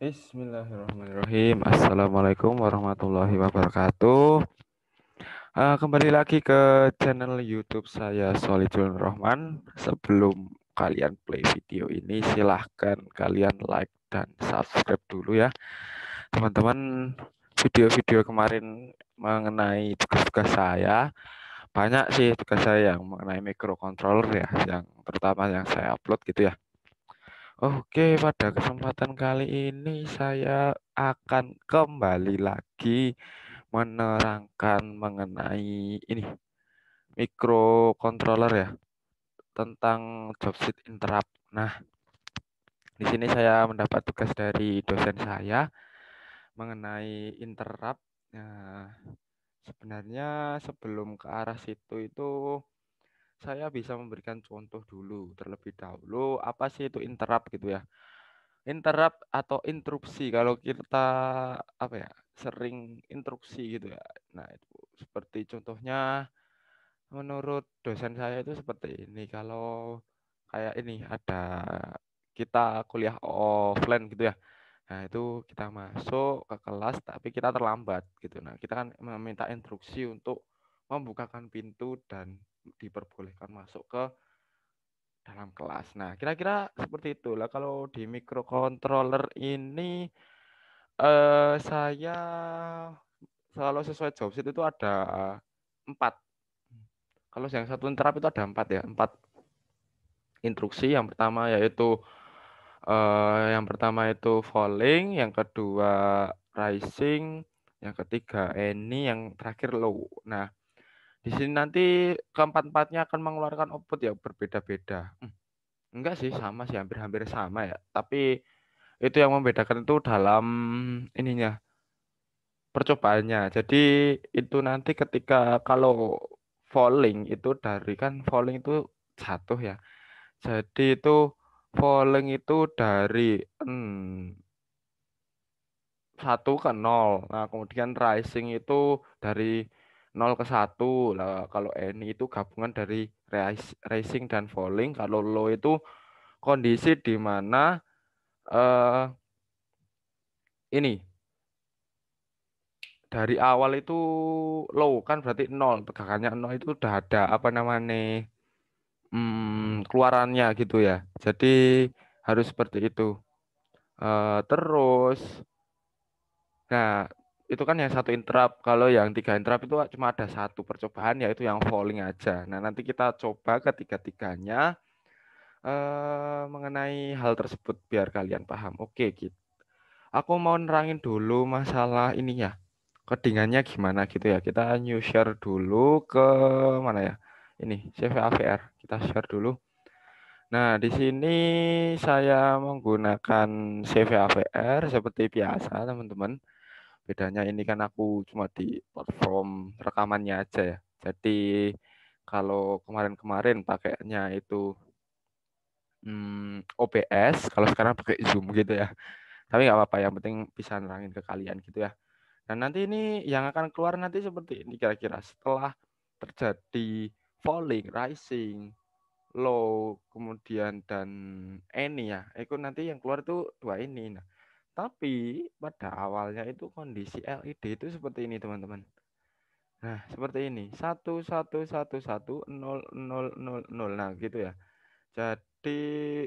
Bismillahirrahmanirrahim. Assalamualaikum warahmatullahi wabarakatuh. Kembali lagi ke channel YouTube saya Solihun Rahman. Sebelum kalian play video ini, silahkan kalian like dan subscribe dulu ya, teman-teman. Video-video kemarin mengenai tugas-tugas saya, banyak sih tugas saya yang mengenai microcontroller ya, yang terutama yang saya upload gitu ya. Oke, pada kesempatan kali ini saya akan kembali lagi menerangkan mengenai ini microcontroller ya, tentang job sheet interrupt. Nah, di sini saya mendapat tugas dari dosen saya mengenai interrupt. Nah, sebenarnya sebelum ke arah situ itu saya bisa memberikan contoh dulu terlebih dahulu apa sih itu interrupt gitu ya. Interrupt atau interupsi kalau kita apa ya, sering interupsi gitu ya. Nah, itu seperti contohnya menurut dosen saya itu seperti ini. Kalau kayak ini ada kita kuliah offline gitu ya. Nah, itu kita masuk ke kelas tapi kita terlambat gitu. Nah, kita kan meminta instruksi untuk membukakan pintu dan diperbolehkan masuk ke dalam kelas. Nah, kira-kira seperti itulah kalau di microcontroller ini saya kalau sesuai job sheet itu ada 4. Kalau yang satu interrupt itu ada 4 ya, 4 instruksi. Yang pertama itu falling, yang kedua rising, yang ketiga any, yang terakhir low. Nah, di sini nanti keempat-empatnya akan mengeluarkan output ya berbeda-beda. Enggak sih, sama sih, hampir-hampir sama ya. Tapi itu yang membedakan itu dalam ininya, percobaannya. Jadi itu nanti ketika kalau falling itu dari kan falling itu jatuh ya. Jadi itu falling itu dari 1 ke 0. Nah, kemudian rising itu dari 0 ke 1. Lah, kalau any itu gabungan dari rising dan falling. Kalau low itu kondisi di mana eh ini dari awal itu low kan berarti 0, tegangannya 0 itu udah ada apa namanya keluarannya gitu ya. Jadi harus seperti itu. Terus, nah itu kan yang satu interrupt. Kalau yang 3 interrupt itu cuma ada satu percobaan yaitu yang falling aja. Nah, nanti kita coba ketiga-tiganya mengenai hal tersebut biar kalian paham. Oke, gitu. Aku mau nerangin dulu masalah ininya, codingannya gimana gitu ya. Kita new share dulu ke mana ya? Ini CVAVR. Kita share dulu. Nah, di sini saya menggunakan CVAVR seperti biasa, teman-teman. Bedanya ini kan aku cuma di platform rekamannya aja ya. Jadi kalau kemarin-kemarin pakainya itu OBS, kalau sekarang pakai Zoom gitu ya. Tapi nggak apa-apa, yang penting bisa nerangin ke kalian gitu ya. Dan nanti ini yang akan keluar nanti seperti ini kira-kira setelah terjadi falling, rising, low, kemudian dan any ya. Itu nanti yang keluar itu dua ini. Nah, tapi pada awalnya itu kondisi LED itu seperti ini, teman-teman. Nah, seperti ini. 1 1 1 1 0 0 0. Nah, gitu ya. Jadi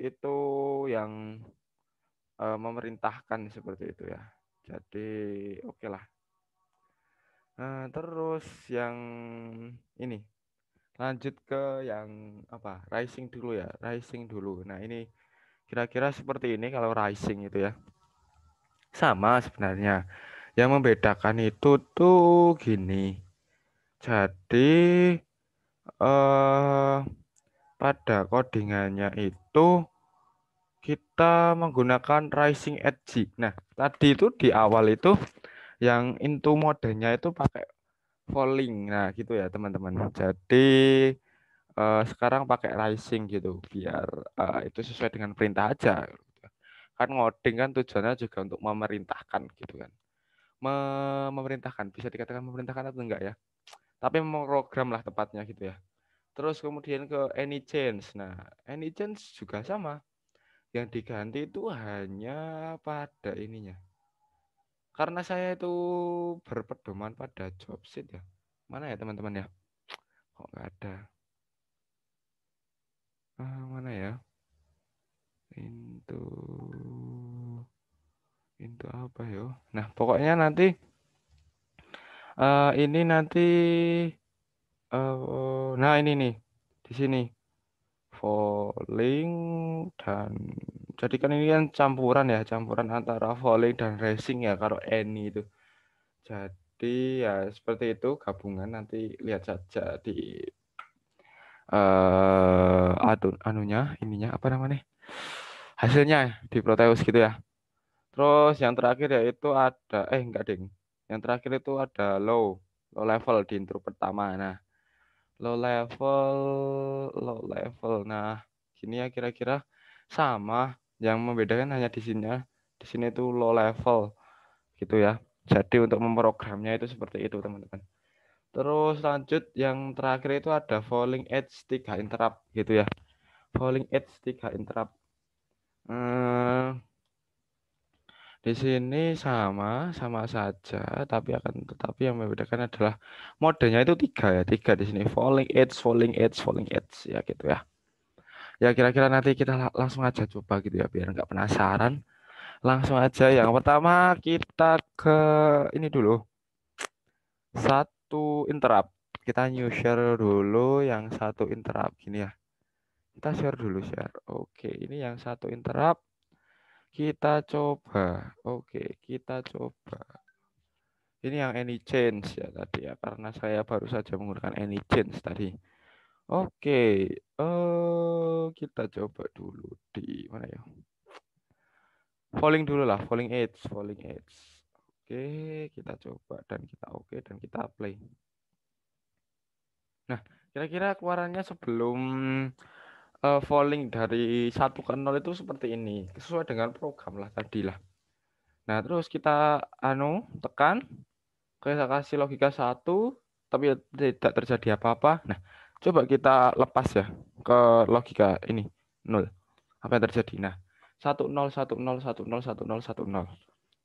itu yang memerintahkan seperti itu ya. Jadi oke lah. Terus yang ini lanjut ke yang apa? Rising dulu ya, rising dulu. Nah, ini kira-kira seperti ini kalau rising itu ya. Sama sebenarnya. Yang membedakan itu tuh gini. Jadi eh pada codingannya itu kita menggunakan rising edge. Nah, tadi itu di awal itu yang into modenya itu pakai falling. Nah, gitu ya, teman-teman. Jadi sekarang pakai rising gitu biar itu sesuai dengan perintah aja. Kan ngoding kan tujuannya juga untuk memerintahkan gitu kan. Memerintahkan bisa dikatakan memerintahkan atau enggak ya? Tapi memprogram lah tepatnya gitu ya. Terus kemudian ke any change. Nah, any change juga sama. Yang diganti itu hanya pada ininya. Karena saya itu berpedoman pada job sheet ya. Mana ya teman-teman ya? Kok nggak ada? Mana ya? Into into apa yo? Nah, pokoknya nanti ini nanti nah ini nih di sini falling dan jadi kan ini kan campuran antara falling dan racing ya kalau any itu. Jadi ya seperti itu gabungan nanti lihat saja di anunya ininya apa namanya? Hasilnya di Proteus gitu ya. Terus yang terakhir yaitu ada enggak ding. Yang terakhir itu ada low level di intro pertama. Nah, low level low level. Nah, gini ya kira-kira sama. Yang membedakan hanya di sini ya. Di sini itu low level gitu ya. Jadi untuk memprogramnya itu seperti itu, teman-teman. Terus lanjut yang terakhir itu ada falling edge 3 interrupt gitu ya. Falling edge 3 interrupt. Hmm, di sini sama saja, tetapi yang membedakan adalah modenya itu tiga ya, tiga di sini falling edge ya gitu ya. Ya kira-kira nanti kita langsung aja coba gitu ya, biar nggak penasaran. Langsung aja yang pertama kita ke ini dulu, satu interrupt. Kita new share dulu yang satu interrupt gini ya. Kita share dulu share. Oke, ini yang satu interrupt. Kita coba. Oke, kita coba. Ini yang any change ya tadi ya, karena saya baru saja menggunakan any change tadi. Oke, kita coba dulu di mana ya? Falling dulu lah, falling edge. Oke, kita coba dan kita dan kita play. Nah, kira-kira keluarannya sebelum falling dari 1 ke 0 itu seperti ini, sesuai dengan program lah tadi lah. Nah, terus kita tekan. Kita kasih logika 1, tapi tidak terjadi apa-apa. Nah, coba kita lepas ya ke logika ini 0. Apa yang terjadi? Nah, 1 0 1 0 1 0 1 0 1 0.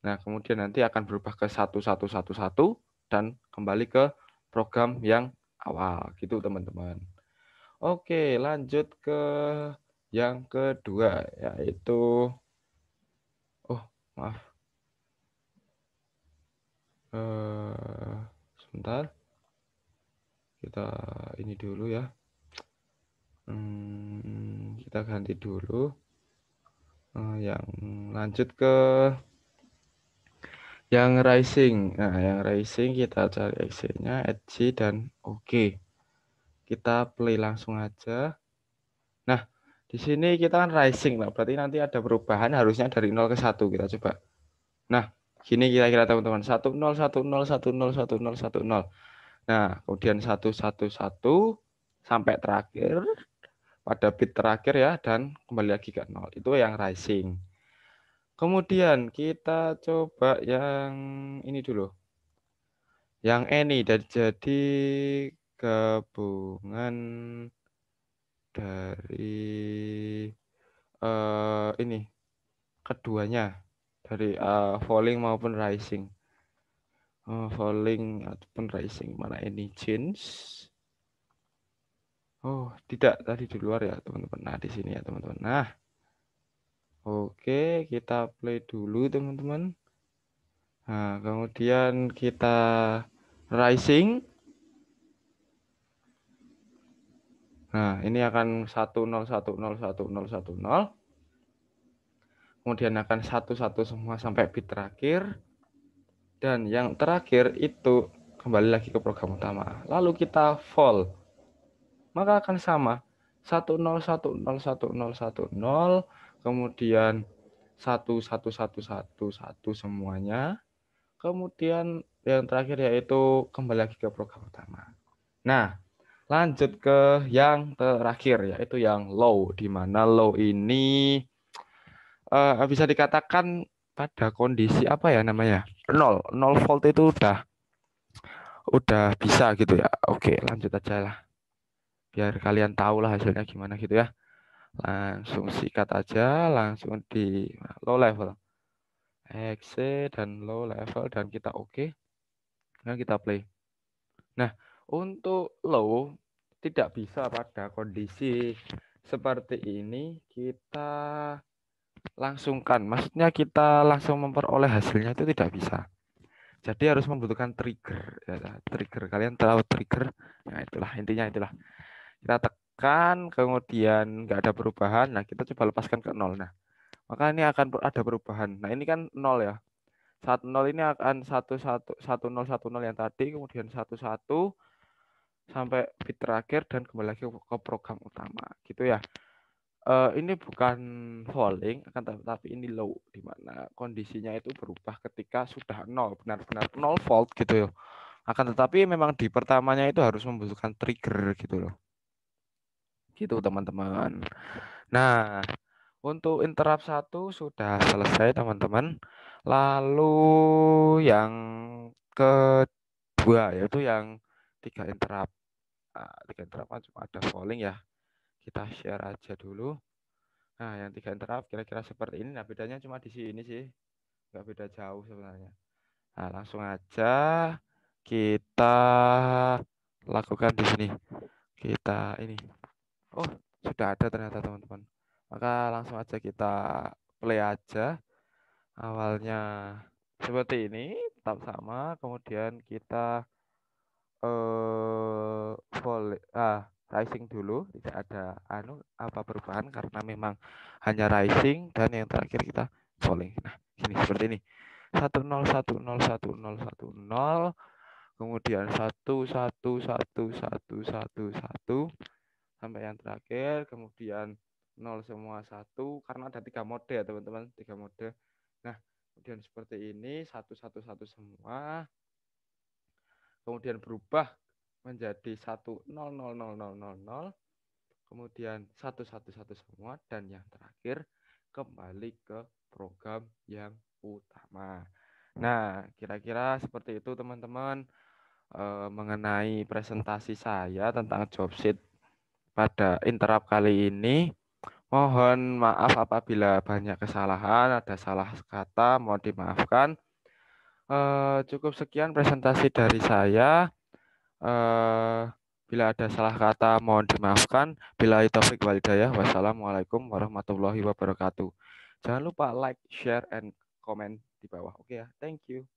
Nah, kemudian nanti akan berubah ke 1 1 1 1 dan kembali ke program yang awal gitu, teman-teman. Oke, lanjut ke yang kedua yaitu maaf. Sebentar. Kita ini dulu ya. Kita ganti dulu. Yang lanjut ke yang rising. Nah, yang rising kita cari exe-nya, edge dan oke. Kita play langsung aja. Nah, di sini kita kan rising lah. Berarti nanti ada perubahan harusnya dari 0 ke 1 kita coba. Nah, gini kira-kira teman-teman. 1 0 1 0 1 0 1 0 1 0. Nah, kemudian 1 1 1 sampai terakhir pada bit terakhir ya dan kembali lagi ke 0. Itu yang rising. Kemudian kita coba yang ini dulu. Yang any dan jadi gabungan dari ini keduanya dari falling maupun rising. Falling ataupun rising mana any change? Oh, tidak tadi di luar ya, teman-teman. Nah, di sini ya, teman-teman. Nah, oke, kita play dulu, teman-teman. Nah, kemudian kita rising. Nah, ini akan 1 0 1 0 1 0 1 0. Kemudian akan 1 1 semua sampai bit terakhir. Dan yang terakhir itu kembali lagi ke program utama. Lalu kita fall. Maka akan sama. 1 0 1 0 1 0 1 0. Kemudian 1 1 1 1 1 semuanya. Kemudian yang terakhir yaitu kembali lagi ke program utama. Nah, lanjut ke yang terakhir yaitu yang low, di mana low ini bisa dikatakan pada kondisi apa ya namanya? 0 volt itu udah bisa gitu ya. Oke, lanjut aja lah. Biar kalian tahu lah hasilnya gimana gitu ya. Langsung sikat aja, langsung di low level. Exit dan low level dan kita oke. Dan kita play. Nah, untuk low tidak bisa pada kondisi seperti ini kita langsungkan. Maksudnya kita langsung memperoleh hasilnya itu tidak bisa. Jadi harus membutuhkan trigger. Ya, trigger. Kalian tahu trigger? Nah, itulah intinya itulah. Kita tekan, kemudian nggak ada perubahan. Nah, kita coba lepaskan ke 0. Nah, maka ini akan ada perubahan. Nah, ini kan 0 ya. 1-0 ini akan 1-1 1-0 yang tadi, kemudian 1-1 sampai bit terakhir dan kembali lagi ke program utama. Gitu ya. Ini bukan falling, akan tapi ini low, di mana kondisinya itu berubah ketika sudah 0, benar-benar 0 volt gitu ya. Akan tetapi memang di pertamanya itu harus membutuhkan trigger gitu loh. Gitu teman-teman. Nah, untuk interrupt 1 sudah selesai teman-teman. Lalu yang kedua yaitu yang 3 interrupt. Nah, 3 interrupt kan cuma ada falling ya. Kita share aja dulu. Nah, yang 3 interrupt kira-kira seperti ini. Nah, bedanya cuma di sini sih. Nggak beda jauh sebenarnya. Nah, langsung aja kita lakukan di sini. Kita ini. Oh, sudah ada ternyata teman-teman. Maka langsung aja kita play aja. Awalnya seperti ini, tetap sama. Kemudian kita rising dulu, tidak ada apa perubahan karena memang hanya rising dan yang terakhir kita falling. Nah, ini seperti ini. 10 10 10 10 kemudian 1 1 1 1 1 1 sampai yang terakhir, kemudian 0 semua 1 karena ada 3 mode ya teman-teman, 3 mode. Nah, kemudian seperti ini 1 1 1 semua. Kemudian berubah menjadi 1 0 0 0 0 0 0, kemudian 1 1 1 semua dan yang terakhir kembali ke program yang utama. Nah, kira-kira seperti itu teman-teman mengenai presentasi saya tentang jobsheet pada interrupt kali ini. Mohon maaf apabila banyak kesalahan, ada salah kata, mohon dimaafkan. Cukup sekian presentasi dari saya. Bila ada salah kata, mohon dimaafkan. Bila taufik wal hidayah. Wassalamualaikum warahmatullahi wabarakatuh. Jangan lupa like, share, and comment di bawah. Oke ya, thank you.